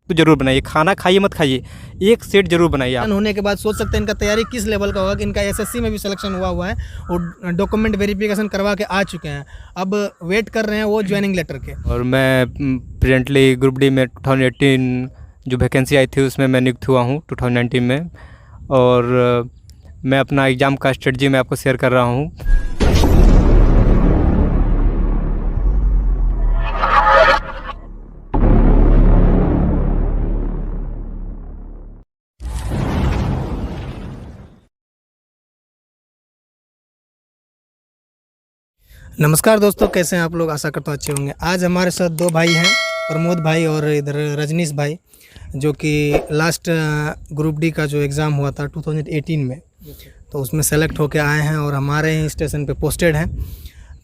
तो जरूर बनाइए। खाना खाइए मत खाइए, एक सेट जरूर बनाइए आप। होने के बाद सोच सकते हैं इनका तैयारी किस लेवल का होगा कि इनका एसएससी में भी सिलेक्शन हुआ है और डॉक्यूमेंट वेरिफिकेशन करवा के आ चुके हैं, अब वेट कर रहे हैं वो ज्वाइनिंग लेटर के। और मैं प्रेजेंटली ग्रुप डी में 2018 जो वैकेंसी आई थी उसमें मैं नियुक्त हुआ हूँ 2019 में, और मैं अपना एग्ज़ाम का स्ट्रेटजी मैं आपको शेयर कर रहा हूँ। नमस्कार दोस्तों, कैसे हैं आप लोग? आशा करता हूँ अच्छे होंगे। आज हमारे साथ दो भाई हैं, प्रमोद भाई और इधर रजनीश भाई, जो कि लास्ट ग्रुप डी का जो एग्ज़ाम हुआ था 2018 में, तो उसमें सेलेक्ट होके आए हैं और हमारे ही स्टेशन पे पोस्टेड हैं।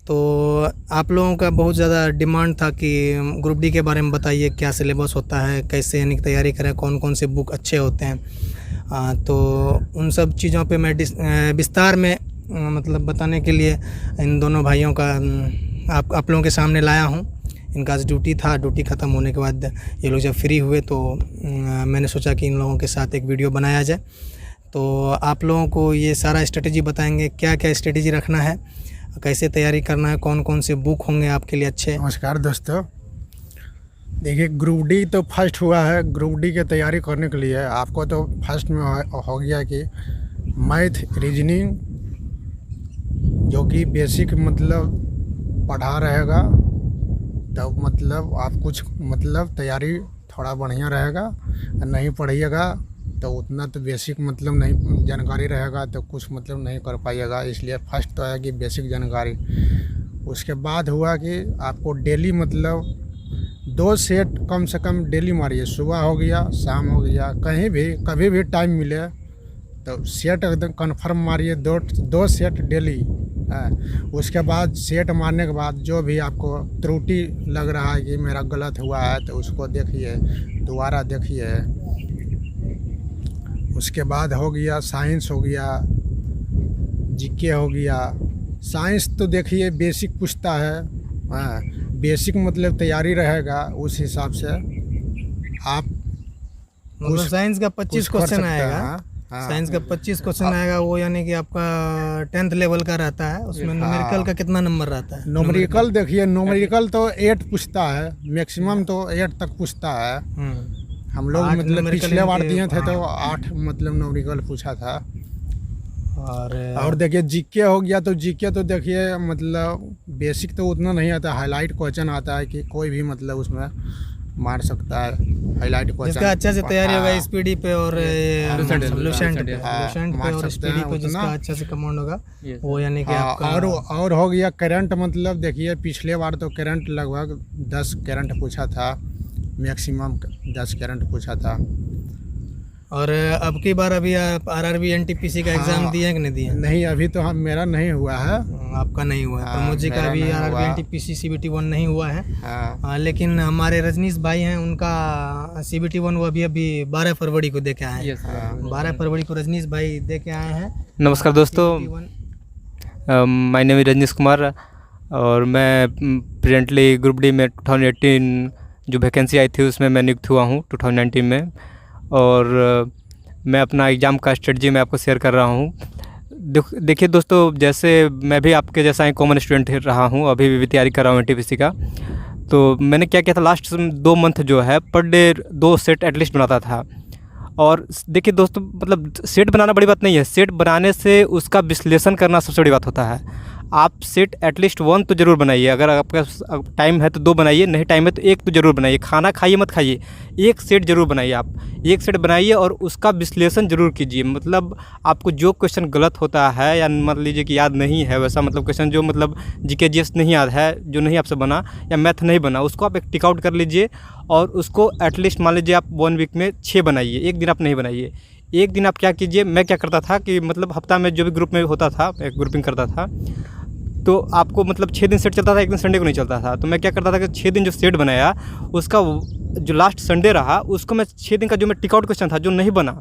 तो आप लोगों का बहुत ज़्यादा डिमांड था कि ग्रुप डी के बारे में बताइए, क्या सिलेबस होता है, कैसे यानी तैयारी करें, कौन कौन से बुक अच्छे होते हैं। तो उन सब चीज़ों पे मैं विस्तार में मतलब बताने के लिए इन दोनों भाइयों का आप लोगों के सामने लाया हूँ। इनका आज ड्यूटी था, ड्यूटी ख़त्म होने के बाद ये लोग जब फ्री हुए तो मैंने सोचा कि इन लोगों के साथ एक वीडियो बनाया जाए। तो आप लोगों को ये सारा स्ट्रेटजी बताएंगे, क्या क्या स्ट्रेटजी रखना है, कैसे तैयारी करना है, कौन कौन से बुक होंगे आपके लिए अच्छे। नमस्कार दोस्तों, देखिए ग्रुप डी तो फर्स्ट हुआ है। ग्रुप डी की तैयारी करने के लिए आपको तो फर्स्ट में हो गया कि मैथ रीजनिंग, जो कि बेसिक मतलब पढ़ा रहेगा, तो मतलब आप कुछ मतलब तैयारी थोड़ा बढ़िया रहेगा। नहीं पढ़िएगा तो उतना तो बेसिक मतलब नहीं जानकारी रहेगा तो कुछ मतलब नहीं कर पाइएगा। इसलिए फर्स्ट तो है कि बेसिक जानकारी। उसके बाद हुआ कि आपको डेली मतलब 2 सेट कम से कम डेली मारिए। सुबह हो गया, शाम हो गया, कहीं भी कभी भी टाइम मिले तो सेट एकदम कन्फर्म मारिए, 2 सेट डेली। उसके बाद सेट मारने के बाद जो भी आपको त्रुटि लग रहा है कि मेरा गलत हुआ है तो उसको देखिए, दोबारा देखिए। उसके बाद हो गया साइंस हो गया, जीके हो गया। साइंस तो देखिए बेसिक पूछता है, बेसिक मतलब तैयारी रहेगा उस हिसाब से आप मतलब साइंस का 25 क्वेश्चन आएगा। साइंस का 25 क्वेश्चन आएगा, वो यानी कि आपका 10th लेवल का रहता है। उसमें न्यूमेरिकल का कितना नंबर रहता है? न्यूमेरिकल देखिए, न्यूमेरिकल तो 8 पूछता है, मैक्सिमम तो 8 तक पूछता है। हम लोग मतलब पिछले बार दिए थे तो 8 मतलब न्यूमेरिकल पूछा था। और देखिए जीके हो गया, तो जीके तो देखिए मतलब बेसिक तो उतना नहीं आता, हाईलाइट क्वेश्चन आता है कि कोई भी मतलब उसमें मार सकता है हाईलाइट क्वेश्चन। जिसका अच्छे से तैयारी होगा स्पीडी पे और लुसेंट पे और स्पीडी पे, जिसका अच्छा से कमांड होगा वो यानी कि आपका। और हो गया करंट, मतलब देखिए पिछले बार तो करंट लगभग 10 करंट पूछा था, मैक्सिमम 10 करंट पूछा था। और अब की बार अभी आप आरआरबी एनटीपीसी का एग्जाम दिए हैं कि नहीं दिए? नहीं, अभी तो मेरा नहीं हुआ है। आपका नहीं हुआ है? प्रमोद जी का अभी आरआरबी एनटीपीसी CBT 1 नहीं हुआ है। लेकिन हमारे रजनीश भाई हैं, उनका CBT 1 वो अभी 12 फरवरी को दे के आए हैं। 12 फरवरी को रजनीश भाई दे के आए हैं। नमस्कार दोस्तों, my name is Rajneesh Kumar, और मैं प्रेजेंटली ग्रुप डी में 2018 जो वैकेंसी आई थी उसमें मैं नियुक्त हुआ हूँ 2019 में, और मैं अपना एग्ज़ाम का स्ट्रेटजी मैं आपको शेयर कर रहा हूँ। देखिए दोस्तों, जैसे मैं भी आपके जैसा ही कॉमन स्टूडेंट रहा हूँ, अभी भी तैयारी कर रहा हूँ NTPC का। तो मैंने क्या किया था, लास्ट 2 मंथ जो है पर डे 2 सेट एटलीस्ट बनाता था। और देखिए दोस्तों, मतलब सेट बनाना बड़ी बात नहीं है, सेट बनाने से उसका विश्लेषण करना सबसे बड़ी बात होता है। आप सेट एटलीस्ट 1 तो ज़रूर बनाइए। अगर आपका टाइम है तो 2 बनाइए, नहीं टाइम है तो 1 तो ज़रूर बनाइए। खाना खाइए मत खाइए, 1 सेट ज़रूर बनाइए। आप 1 सेट बनाइए और उसका विश्लेषण ज़रूर कीजिए। मतलब आपको जो क्वेश्चन गलत होता है या मान लीजिए कि याद नहीं है, वैसा मतलब क्वेश्चन जो मतलब GK GS नहीं याद है, जो नहीं आपसे बना या मैथ नहीं बना, उसको आप एक टिक आउट कर लीजिए और उसको एटलीस्ट मान लीजिए आप 1 वीक में 6 बनाइए। 1 दिन आप नहीं बनाइए। 1 दिन आप क्या कीजिए, मैं क्या करता था कि मतलब हफ्ता में जो भी ग्रुप में होता था, एक ग्रुपिंग करता था, तो आपको मतलब 6 दिन सेट चलता था, 1 दिन संडे को नहीं चलता था। तो मैं क्या करता था कि 6 दिन जो सेट बनाया उसका जो लास्ट संडे रहा उसको मैं 6 दिन का जो मैं टिक आउट क्वेश्चन था जो नहीं बना,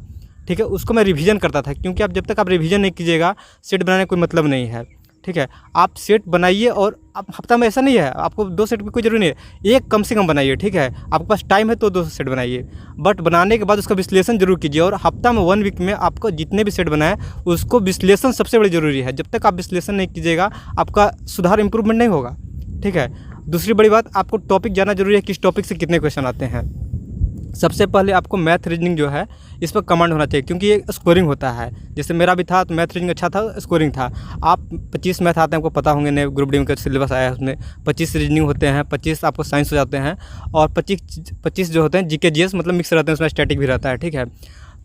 ठीक है, उसको मैं रिवीजन करता था। क्योंकि आप जब तक आप रिवीजन नहीं कीजिएगा सेट बनाने का कोई मतलब नहीं है। ठीक है। आप सेट बनाइए और आप हफ्ता में ऐसा नहीं है आपको 2 सेट की कोई ज़रूरी नहीं है, एक कम से कम बनाइए, ठीक है। आपके पास टाइम है तो 2 सेट बनाइए, बट बनाने के बाद उसका विश्लेषण जरूर कीजिए। और हफ्ता में 1 वीक में आपको जितने भी सेट बनाए उसको विश्लेषण सबसे बड़ी ज़रूरी है। जब तक आप विश्लेषण नहीं कीजिएगा आपका सुधार इम्प्रूवमेंट नहीं होगा, ठीक है। दूसरी बड़ी बात, आपको टॉपिक जानना जरूरी है, किस टॉपिक से कितने क्वेश्चन आते हैं। सबसे पहले आपको मैथ रीजनिंग जो है इस पर कमांड होना चाहिए, क्योंकि ये स्कोरिंग होता है। जैसे मेरा भी था तो मैथ रीजनिंग अच्छा था, स्कोरिंग था। आप 25 मैथ आते हैं, आपको पता होंगे, नए ग्रुप डी में का सिलेबस आया है, उसमें 25 रीजनिंग होते हैं, 25 आपको साइंस हो जाते हैं, और 25 जो होते हैं जीके जीएस, मतलब मिक्स रहते हैं, उसमें स्टैटिक भी रहता है, ठीक है।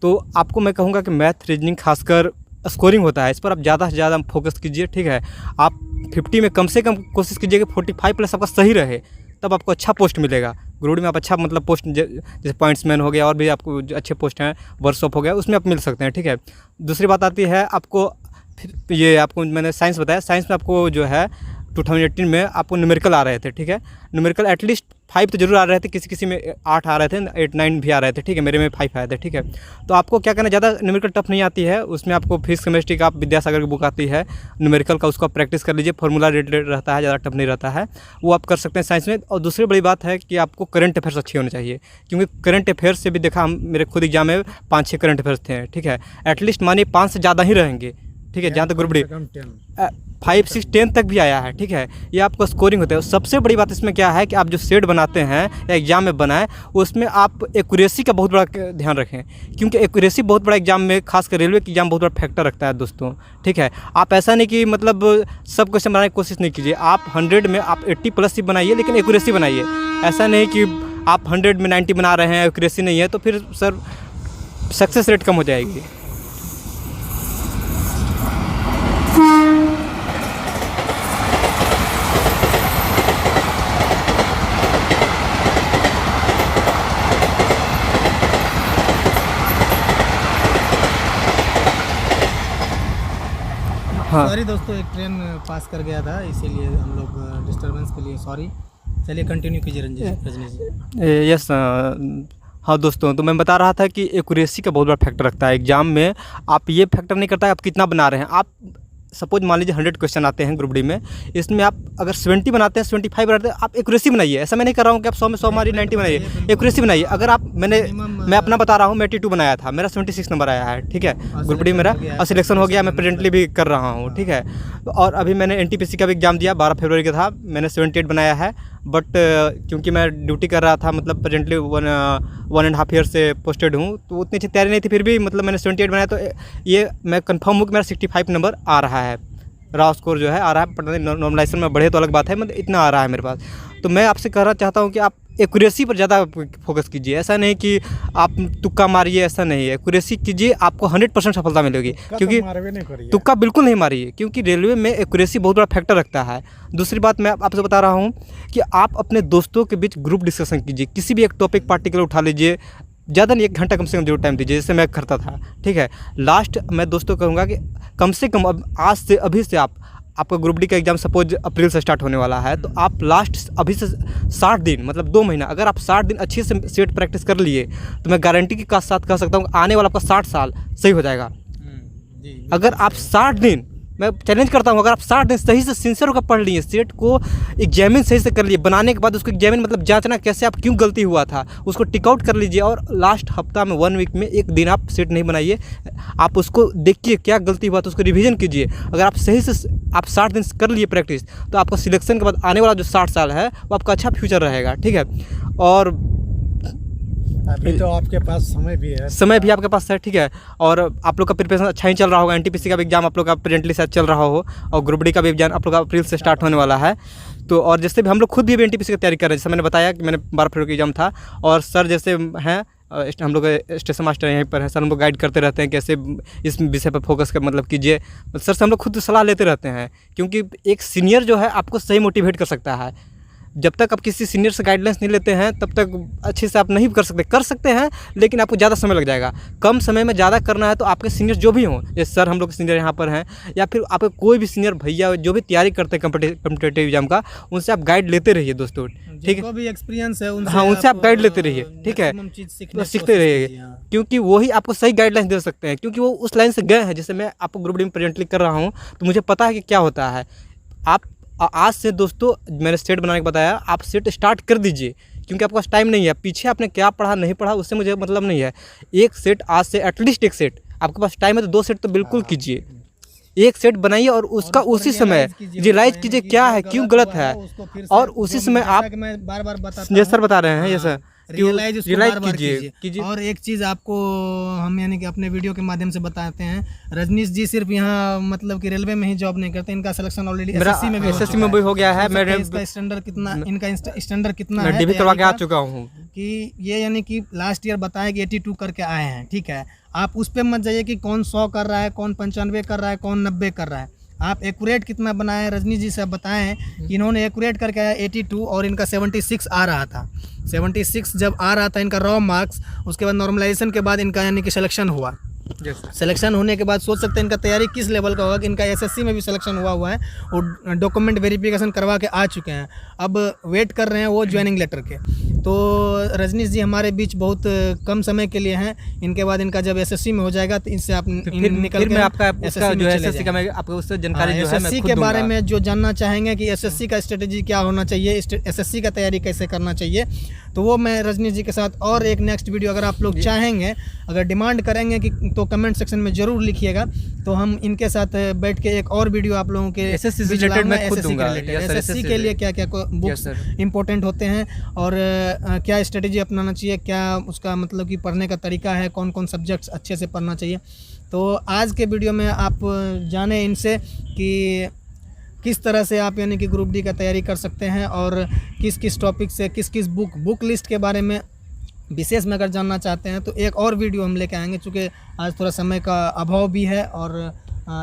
तो आपको मैं कहूँगा कि मैथ रीजनिंग खासकर स्कोरिंग होता है, इस पर आप ज़्यादा से ज़्यादा फोकस कीजिए, ठीक है। आप 50 में कम से कम कोशिश कीजिए कि 45+ आपका सही रहे, तब आपको अच्छा पोस्ट मिलेगा। ग्रुप में आप अच्छा मतलब पोस्ट जैसे पॉइंट्समैन हो गया, और भी आपको अच्छे पोस्ट हैं, वर्कशॉप हो गया, उसमें आप मिल सकते हैं, ठीक है। दूसरी बात आती है आपको, ये आपको मैंने साइंस बताया, साइंस में आपको जो है 2018 में आपको न्यूमेरिकल आ रहे थे, ठीक है। न्यूमेरिकल एटलीस्ट 5 तो जरूर आ रहे थे, किसी में 8 आ रहे थे, 8 9 भी आ रहे थे, ठीक है। मेरे में 5 आए थे, ठीक है। तो आपको क्या करना, ज़्यादा न्यूमेरिकल टफ नहीं आती है, उसमें आपको फिजिक्स केमिस्ट्री का, आप विद्यासागर की बुक आती है न्यूमेरिकल का, उसको आप प्रैक्टिस कर लीजिए, फॉर्मूला रिलेटेड रहता है, ज़्यादा टफ नहीं रहता है, वो आप कर सकते हैं साइंस में। और दूसरी बड़ी बात है कि आपको करंट अफेयर्स अच्छे होने चाहिए, क्योंकि करंट अफेयर्स से भी देखा, हम मेरे खुद एग्जाम में 5-6 करंट अफेयर्स थे, ठीक है। एटलीस्ट मानिए 5 से ज़्यादा ही रहेंगे, ठीक है। जहाँ तक ग्रुप डी 5 6 10 तक भी आया है, ठीक है। ये आपको स्कोरिंग होता है। सबसे बड़ी बात इसमें क्या है कि आप जो सेट बनाते हैं या एग्जाम में बनाएं, उसमें आप एक्यूरेसी का बहुत बड़ा ध्यान रखें, क्योंकि एक्यूरेसी बहुत बड़ा एग्जाम में, खासकर रेलवे के एग्जाम बहुत बड़ा फैक्टर रखता है दोस्तों, ठीक है। आप ऐसा नहीं कि मतलब सब क्वेश्चन बनाने की कोशिश नहीं कीजिए, आप 100 में आप 80+ ही बनाइए, लेकिन एक्यूरेसी बनाइए। ऐसा नहीं कि आप 100 में 90 बना रहे हैं, एक्यूरेसी नहीं है, तो फिर सर सक्सेस रेट कम हो जाएगी। हाँ। सॉरी दोस्तों, एक ट्रेन पास कर गया था, इसीलिए हम लोग डिस्टर्बेंस के लिए सॉरी। चलिए कंटिन्यू कीजिए रजनीश जी। यस। हाँ दोस्तों, तो मैं बता रहा था कि एक्यूरेसी का बहुत बड़ा फैक्टर रखता है एग्जाम में। आप ये फैक्टर नहीं करता है आप कितना बना रहे हैं। आप सपोज मान लीजिए 100 क्वेश्चन आते हैं ग्रुप डी में, इसमें आप अगर 70 बनाते हैं, 75 बनाते हैं, आप एक्यूरेसी बनाइए। ऐसा मैं नहीं कर रहा हूँ कि आप 100 में 100 मारिए, 90 बनाइए, एक्यूरेसी बनाइए। अगर आप मैं अपना बता रहा हूँ, मैं 82 बनाया था, मेरा 76 नंबर आया है, ठीक है, ग्रुप डी मेरा, और सिलेक्शन हो गया, मैं प्रेजेंटली भी कर रहा हूँ, ठीक है। और अभी मैंने NTPC का भी एग्जाम दिया, 12 फरवरी का था, मैंने 78 बनाया है, बट क्योंकि मैं ड्यूटी कर रहा था, मतलब प्रेजेंटली 1.5 ईयर से पोस्टेड हूँ, तो उतनी अच्छी तैयारी नहीं थी, फिर भी मतलब मैंने 78 बनाया। तो ये मैं कंफर्म हूँ कि मेरा 65 नंबर आ रहा है, रॉ स्कोर जो है आ रहा है। पता नहीं नॉर्मलाइजेशन में बढ़े तो अलग बात है, मतलब इतना आ रहा है मेरे पास। तो मैं आपसे कहना चाहता हूँ कि आप एक्यूरेसी पर ज़्यादा फोकस कीजिए। ऐसा नहीं कि आप तुक्का मारिए, ऐसा नहीं है, एक्यूरेसी कीजिए, आपको 100% सफलता मिलेगी। क्योंकि तुक्का बिल्कुल नहीं मारिए, क्योंकि रेलवे में एक्यूरेसी बहुत बड़ा फैक्टर रखता है। दूसरी बात मैं आपसे बता रहा हूँ कि आप अपने दोस्तों के बीच ग्रुप डिस्कशन कीजिए, किसी भी एक टॉपिक पार्टिकुलर उठा लीजिए, ज़्यादा नहीं 1 घंटा कम से कम जरूर टाइम दीजिए, जैसे मैं करता था, ठीक है। लास्ट मैं दोस्तों कहूँगा कि कम से कम अब आज से, अभी से आपका ग्रुप डी का एग्जाम सपोज अप्रैल से स्टार्ट होने वाला है, तो आप लास्ट अभी से 60 दिन, मतलब 2 महीना, अगर आप 60 दिन अच्छे से सेट प्रैक्टिस कर लिए, तो मैं गारंटी के साथ कह सकता हूँ आने वाला आपका 60 साल सही हो जाएगा। अगर आप 60 दिन, मैं चैलेंज करता हूँ, अगर आप 60 दिन सही से सिंसियर होकर पढ़ लिए, सेट को एग्जामिन सही से कर लिए, बनाने के बाद उसको एग्जामिन मतलब जांचना कैसे, आप क्यों गलती हुआ था उसको टिक आउट कर लीजिए। और लास्ट हफ्ता में 1 वीक में 1 दिन आप सेट नहीं बनाइए, आप उसको देखिए क्या गलती हुआ तो उसको रिवीजन कीजिए। अगर आप सही से आप 60 दिन कर लिए प्रैक्टिस, तो आपका सिलेक्शन के बाद आने वाला जो 60 साल है वो आपका अच्छा फ्यूचर रहेगा, ठीक है। और अभी तो आपके पास समय भी है, समय भी आपके पास है, ठीक है। और आप लोग का प्रिपरेशन अच्छा ही चल रहा होगा, NTPC का भी एग्जाम आप लोग का प्रेजेंटली शायद चल रहा हो, और ग्रुप डी का भी एग्जाम आप लोग का अप्रैल से स्टार्ट होने वाला है। तो और जैसे भी हम लोग खुद भी NTPC की तैयारी कर रहे हैं, जैसे मैंने बताया कि मैंने 12 फरवरी का एग्जाम था, और सर जैसे हैं हम लोग स्टेशन मास्टर यहीं पर है, सर हम लोग गाइड करते रहते हैं कैसे इस विषय पर फोकस कर मतलब कीजिए। सर से हम लोग खुद सलाह लेते रहते हैं, क्योंकि एक सीनियर जो है आपको सही मोटिवेट कर सकता है। जब तक आप किसी सीनियर से गाइडलाइंस नहीं लेते हैं तब तक अच्छे से आप नहीं कर सकते हैं, लेकिन आपको ज़्यादा समय लग जाएगा। कम समय में ज़्यादा करना है तो आपके सीनियर जो भी हों, जैसे सर हम लोग के सीनियर यहाँ पर हैं, या फिर आपके कोई भी सीनियर भैया जो भी तैयारी करते हैं कॉम्पिटेटिव एग्जाम का, उनसे आप गाइड लेते रहिए दोस्तों, ठीक है। भी एक्सपीरियंस है हाँ, उनसे आप गाइड लेते रहिए, ठीक है, सीखते रहिए, क्योंकि वही आपको सही गाइडलाइंस दे सकते हैं, क्योंकि वो उस लाइन से गए हैं। जैसे मैं आपको ग्रुप डी में प्रेजेंटली कर रहा हूँ तो मुझे पता है कि क्या होता है। आप आज से दोस्तों, मैंने सेट बनाने को बताया, आप सेट स्टार्ट कर दीजिए, क्योंकि आपके पास टाइम नहीं है। पीछे आपने क्या पढ़ा नहीं पढ़ा उससे मुझे मतलब नहीं है। एक सेट आज से एटलीस्ट एक सेट, आपके पास टाइम है तो 2 सेट तो बिल्कुल कीजिए। एक सेट बनाइए और उसका उसी समय रियलाइज कीजिए क्या है, क्यों गलत है, और उसी समय आप बार ये सर बता रहे हैं, ये सर रियलाइज कीजिए। और एक चीज़ आपको हम यानी कि अपने वीडियो के माध्यम से बताते हैं, रजनीश जी सिर्फ यहाँ मतलब कि रेलवे में ही जॉब नहीं करते, इनका सिलेक्शन ऑलरेडी एसएससी में भी हो गया है। मेरे इसका स्टैंडर्ड कितना, इनका स्टैंडर्ड कितना है, डिग्री करवा के आ चुका हूँ कि ये यानी कि लास्ट ईयर बताया कि 82 करके आए हैं, ठीक है। आप उस पर मत जाइए कि कौन 100 कर रहा है, कौन 95 कर रहा है, कौन 90 कर रहा है। आप एक्यूरेट कितना बनाए, रजनीश जी से बताएं कि इन्होंने एक्यूरेट करके आया 82 और इनका 76 आ रहा था। 76 जब आ रहा था इनका रॉ मार्क्स, उसके बाद नॉर्मलाइजेशन के बाद इनका यानी कि सिलेक्शन हुआ। सिलेक्शन होने के बाद सोच सकते हैं इनका तैयारी किस लेवल का होगा, कि इनका एसएससी में भी सिलेक्शन हुआ है और डॉक्यूमेंट वेरिफिकेशन करवा के आ चुके हैं। अब वेट कर रहे हैं वो ज्वाइनिंग लेटर के। तो रजनीश जी हमारे बीच बहुत कम समय के लिए हैं, इनके बाद इनका जब एसएससी में हो जाएगा तो इनसे आप निकल के आपका जो एसएससी का मैं आपको उससे जानकारी जो है एसएससी के बारे में जो जानना चाहेंगे कि एसएससी का स्ट्रेटेजी क्या होना चाहिए, एसएससी का तैयारी कैसे करना चाहिए, तो वो मैं रजनीश जी के साथ और एक नेक्स्ट वीडियो अगर आप लोग चाहेंगे, अगर डिमांड करेंगे कि तो कमेंट सेक्शन में ज़रूर लिखिएगा, तो हम इनके साथ बैठ के एक और वीडियो आप लोगों के एसएससी रिलेटेड मैं खुद दूंगा। एसएससी के लिए क्या क्या बुक्स इंपॉर्टेंट होते हैं और क्या स्ट्रेटेजी अपनाना चाहिए, क्या उसका मतलब कि पढ़ने का तरीका है, कौन कौन सब्जेक्ट्स अच्छे से पढ़ना चाहिए। तो आज के वीडियो में आप जाने इनसे कि किस तरह से आप यानी कि ग्रुप डी का तैयारी कर सकते हैं और किस किस टॉपिक से किस किस बुक लिस्ट के बारे में विशेष में अगर जानना चाहते हैं तो एक और वीडियो हम लेके आएंगे, चूँकि आज थोड़ा समय का अभाव भी है और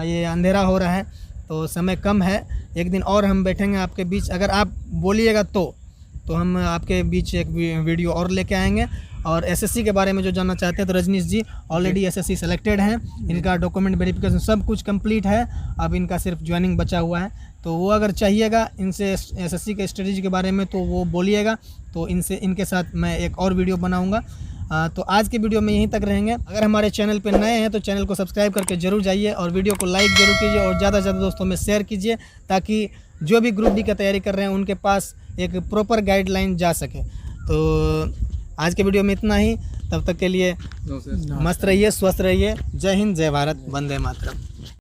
ये अंधेरा हो रहा है तो समय कम है। एक दिन और हम बैठेंगे आपके बीच, अगर आप बोलिएगा तो हम आपके बीच एक वीडियो और लेके आएंगे। और एसएससी के बारे में जो जानना चाहते हैं तो रजनीश जी ऑलरेडी एसएससी सेलेक्टेड हैं, इनका डॉक्यूमेंट वेरिफिकेशन सब कुछ कंप्लीट है, अब इनका सिर्फ ज्वाइनिंग बचा हुआ है। तो वो अगर चाहिएगा इनसे एसएससी के स्ट्रेटेजी के बारे में तो वो बोलिएगा, तो इनके साथ मैं एक और वीडियो बनाऊँगा। तो आज के वीडियो में यहीं तक रहेंगे। अगर हमारे चैनल पे नए हैं तो चैनल को सब्सक्राइब करके जरूर जाइए और वीडियो को लाइक ज़रूर कीजिए और ज़्यादा से ज़्यादा दोस्तों में शेयर कीजिए, ताकि जो भी ग्रुप डी का तैयारी कर रहे हैं उनके पास एक प्रॉपर गाइडलाइन जा सके। तो आज के वीडियो में इतना ही, तब तक के लिए मस्त रहिए, स्वस्थ रहिए। जय हिंद, जय भारत, वंदे मातरम।